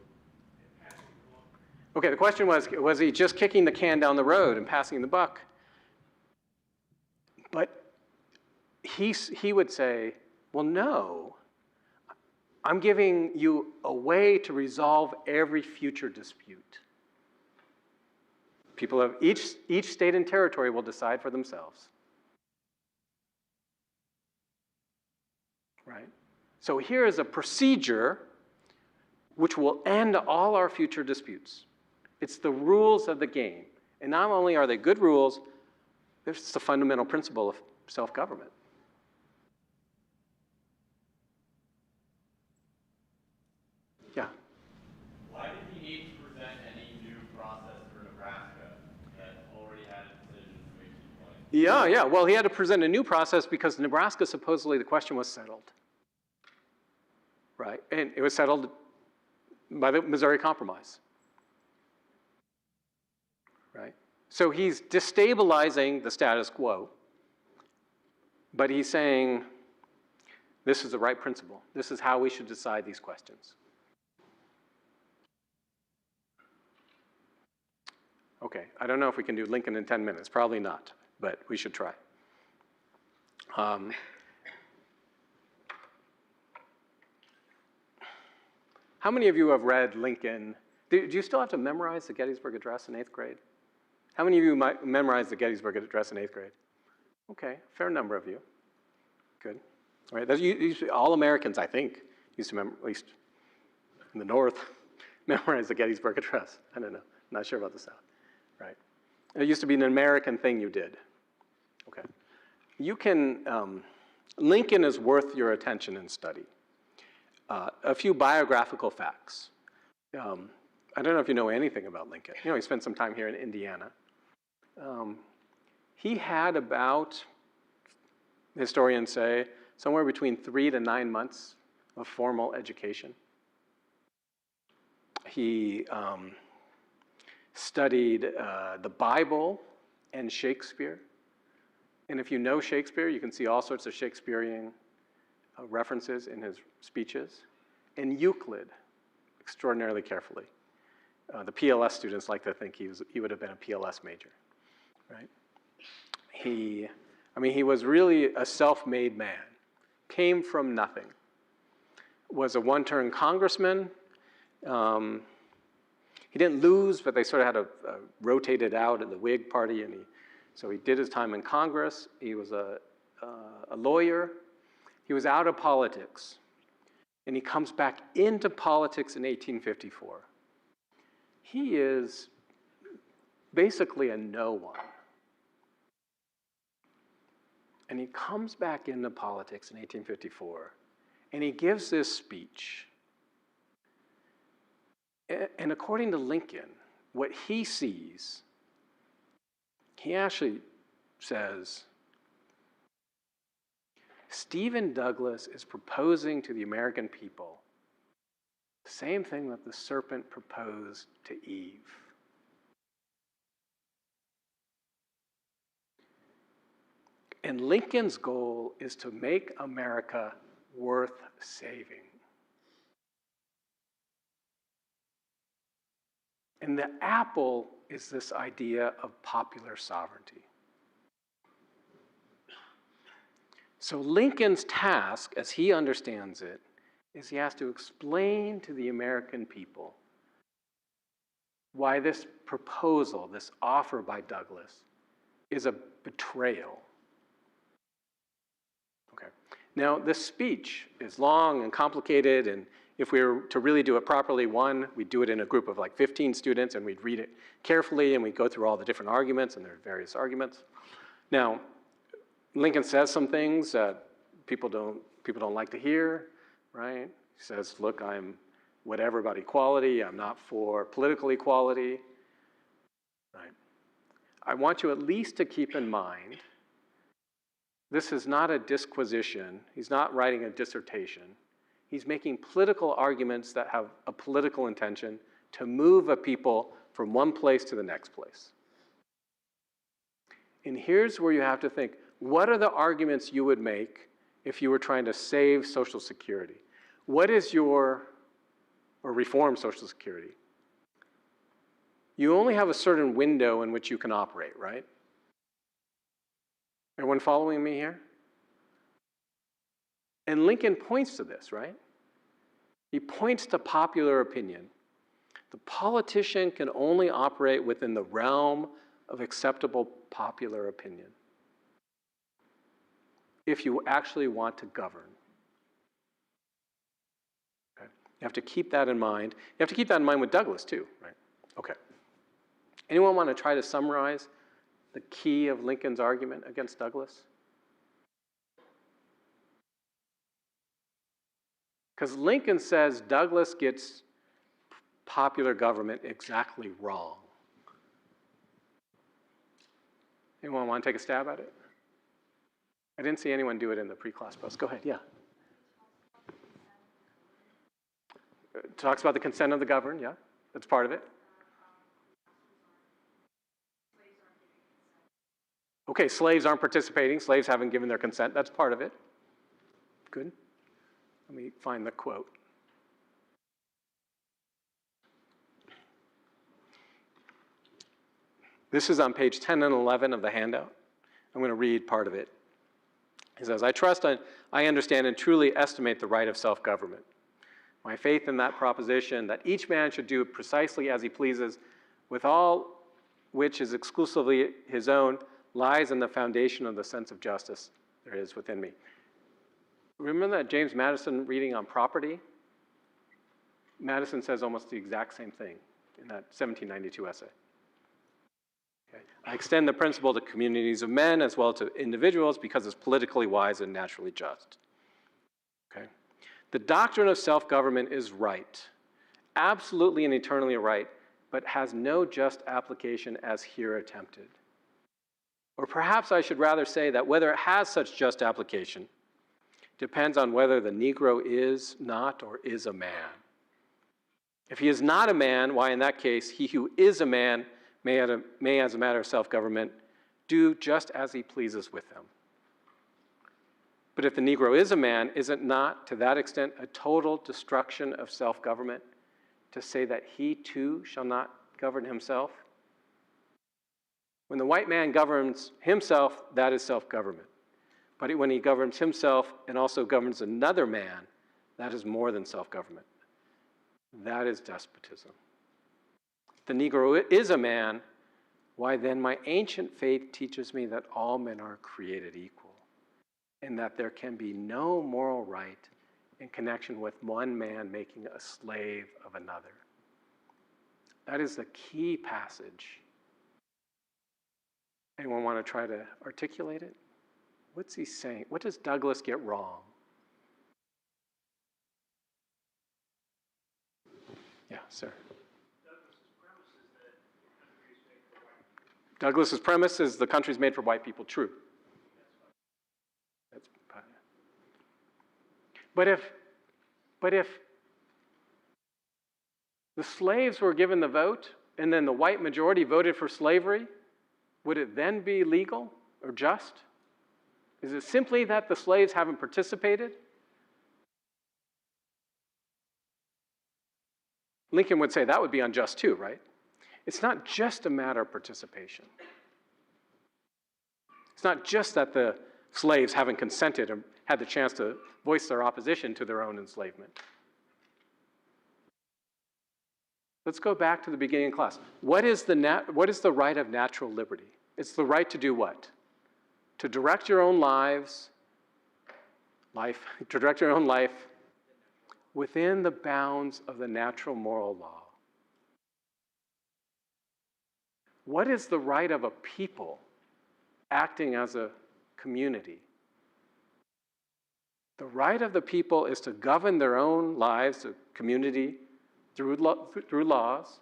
and passing the buck? Okay, the question was he just kicking the can down the road and passing the buck? But he would say, well, no. I'm giving you a way to resolve every future dispute. People of each state and territory will decide for themselves. right? So here is a procedure which will end all our future disputes. It's the rules of the game. And not only are they good rules, it's the fundamental principle of self-government. Yeah. Why did he need to present any new process for Nebraska that already had a decision from 1820? Yeah. Well, he had to present a new process because Nebraska, supposedly, the question was settled. Right? And it was settled by the Missouri Compromise. Right? So he's destabilizing the status quo, but he's saying, this is the right principle. This is how we should decide these questions. Okay, I don't know if we can do Lincoln in 10 minutes. Probably not, but we should try. How many of you have read Lincoln? Do you still have to memorize the Gettysburg Address in 8th grade? How many of you might memorize the Gettysburg Address in 8th grade? Okay, fair number of you. Good. All right, that's all Americans, I think, used to, at least in the North, memorize the Gettysburg Address. I don't know. I'm not sure about the South. Right. It used to be an American thing you did. Okay. You can, Lincoln is worth your attention and study. A few biographical facts. I don't know if you know anything about Lincoln. You know, he spent some time here in Indiana. He had about, historians say, somewhere between 3 to 9 months of formal education. He studied the Bible and Shakespeare. And if you know Shakespeare, you can see all sorts of Shakespearean references in his speeches. And Euclid, extraordinarily carefully. The PLS students like to think he would have been a PLS major, right? He was really a self-made man, came from nothing, was a one-term congressman. He didn't lose, but they sort of had rotated out in the Whig Party, and so he did his time in Congress. He was a lawyer. He was out of politics, and he comes back into politics in 1854. He is basically a no one. And he comes back into politics in 1854, and he gives this speech. And according to Lincoln, what he sees, he actually says, Stephen Douglas is proposing to the American people the same thing that the serpent proposed to Eve. And Lincoln's goal is to make America worth saving. And the apple is this idea of popular sovereignty. So Lincoln's task, as he understands it, is he has to explain to the American people why this proposal, this offer by Douglas, is a betrayal. Okay. Now, this speech is long and complicated, and if we were to really do it properly, we'd do it in a group of like 15 students, and we'd read it carefully, and we'd go through all the different arguments, and there are various arguments. Now, Lincoln says some things that people don't like to hear, right? He says, look, I'm whatever about equality. I'm not for political equality, right? I want you at least to keep in mind, this is not a disquisition. He's not writing a dissertation. He's making political arguments that have a political intention to move a people from one place to the next place. And here's where you have to think, what are the arguments you would make if you were trying to save Social Security? What is or reform Social Security? You only have a certain window in which you can operate, right? Everyone following me here? And Lincoln points to this, right? He points to popular opinion. The politician can only operate within the realm of acceptable popular opinion if you actually want to govern. You have to keep that in mind. You have to keep that in mind with Douglas too, right? Okay. Anyone want to try to summarize the key of Lincoln's argument against Douglas? Because Lincoln says Douglas gets popular government exactly wrong. Anyone want to take a stab at it? I didn't see anyone do it in the pre-class post. Go ahead, yeah. It talks about the consent of the governed, yeah. That's part of it. Okay, slaves aren't participating. Slaves haven't given their consent. That's part of it. Good. Let me find the quote. This is on page 10 and 11 of the handout. I'm going to read part of it. He says, I trust I understand and truly estimate the right of self-government. My faith in that proposition that each man should do precisely as he pleases, with all which is exclusively his own, lies in the foundation of the sense of justice there is within me. Remember that James Madison reading on property? Madison says almost the exact same thing in that 1792 essay. Okay. I extend the principle to communities of men as well to individuals because it's politically wise and naturally just. Okay. The doctrine of self-government is right, absolutely and eternally right, but has no just application as here attempted. Or perhaps I should rather say that whether it has such just application depends on whether the Negro is not or is a man. If he is not a man, why in that case, he who is a man may as a matter of self-government, do just as he pleases with them. But if the Negro is a man, is it not, to that extent, a total destruction of self-government to say that he too shall not govern himself? When the white man governs himself, that is self-government. But when he governs himself and also governs another man, that is more than self-government. That is despotism. If the Negro is a man, why then my ancient faith teaches me that all men are created equal, and that there can be no moral right in connection with one man making a slave of another. That is the key passage. Anyone want to try to articulate it? What's he saying? What does Douglas get wrong? Yeah, sir. Douglas's premise is the country's made for white people. True. But if the slaves were given the vote and then the white majority voted for slavery, would it then be legal or just? Is it simply that the slaves haven't participated? Lincoln would say that would be unjust too, right? It's not just a matter of participation. It's not just that the slaves haven't consented or had the chance to voice their opposition to their own enslavement. Let's go back to the beginning of class. What is the right of natural liberty? It's the right to do what? To direct your own life within the bounds of the natural moral law. What is the right of a people acting as a community? The right of the people is to govern their own lives, the community, through laws,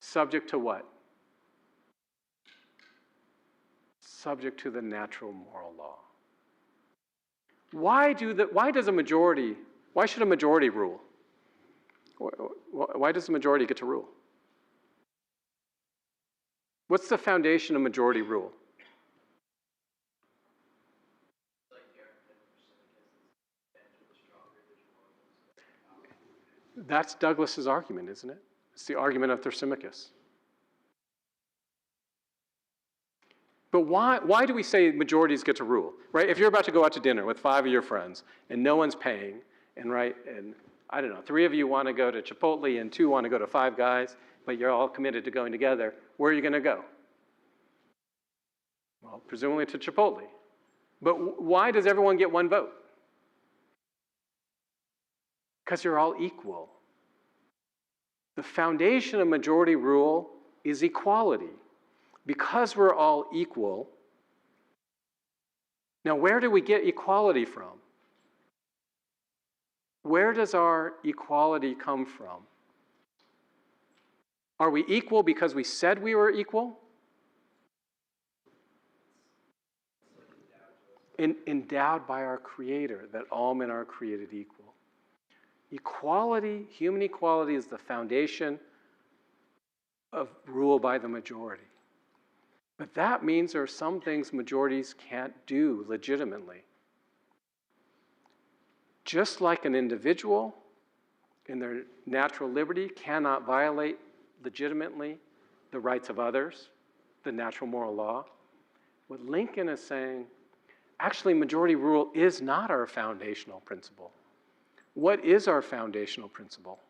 subject to what? Subject to the natural moral law. Why should a majority rule? Why does the majority get to rule? What's the foundation of majority rule? That's Douglas's argument, isn't it? It's the argument of Thrasymachus. But why do we say majorities get to rule, right? If you're about to go out to dinner with 5 of your friends and no one's paying, and I don't know, 3 of you want to go to Chipotle and 2 want to go to Five Guys, but you're all committed to going together, where are you going to go? Well, presumably to Chipotle. But why does everyone get one vote? Because you're all equal. The foundation of majority rule is equality. Because we're all equal, now where do we get equality from? Where does our equality come from? Are we equal because we said we were equal? Endowed by our Creator, that all men are created equal. Equality, human equality, is the foundation of rule by the majority. But that means there are some things majorities can't do legitimately. Just like an individual in their natural liberty cannot violate legitimately the rights of others, the natural moral law, what Lincoln is saying, actually majority rule is not our foundational principle. What is our foundational principle?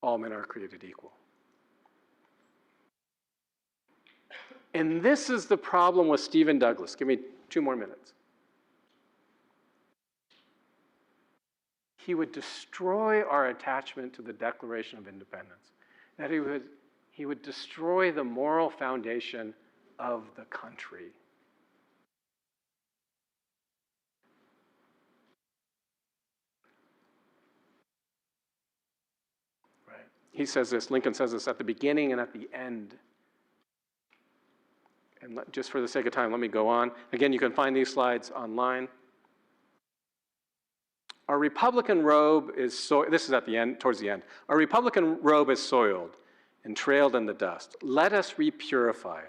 All men are created equal. And this is the problem with Stephen Douglas. Give me 2 more minutes. He would destroy our attachment to the Declaration of Independence. That he would destroy the moral foundation of the country. Right. He says this, Lincoln says this at the beginning and at the end. And just for the sake of time, let me go on. Again, you can find these slides online. Our Republican robe is this is at the end, towards the end. Our Republican robe is soiled and trailed in the dust. Let us repurify.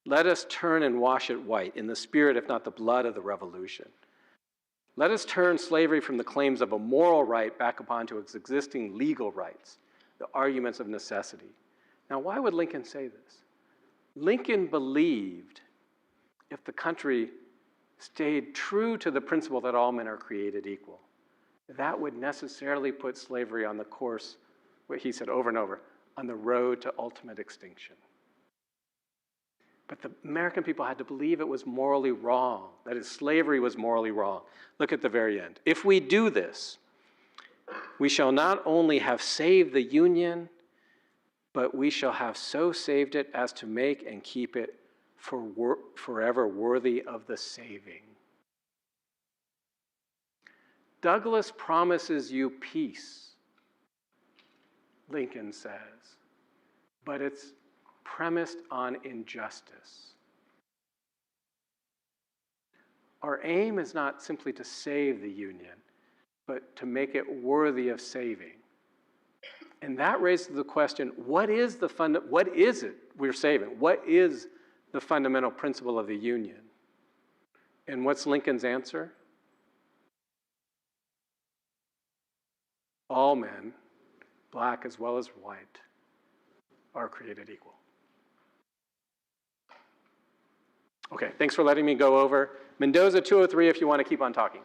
Let us turn and wash it white in the spirit, if not the blood, of the revolution. Let us turn slavery from the claims of a moral right back upon to its existing legal rights, the arguments of necessity. Now, why would Lincoln say this? Lincoln believed if the country stayed true to the principle that all men are created equal, that would necessarily put slavery on the course, what he said over and over, on the road to ultimate extinction. But the American people had to believe it was morally wrong, that is, slavery was morally wrong. Look at the very end. If we do this, we shall not only have saved the Union, but we shall have so saved it as to make and keep it forever worthy of the saving. Douglas promises you peace, Lincoln says, but it's premised on injustice. Our aim is not simply to save the Union, but to make it worthy of saving. And that raises the question, what is it we're saving? What is the fundamental principle of the Union? And what's Lincoln's answer? All men, black as well as white, are created equal. Okay, thanks for letting me go over. Mendoza 203 if you want to keep on talking.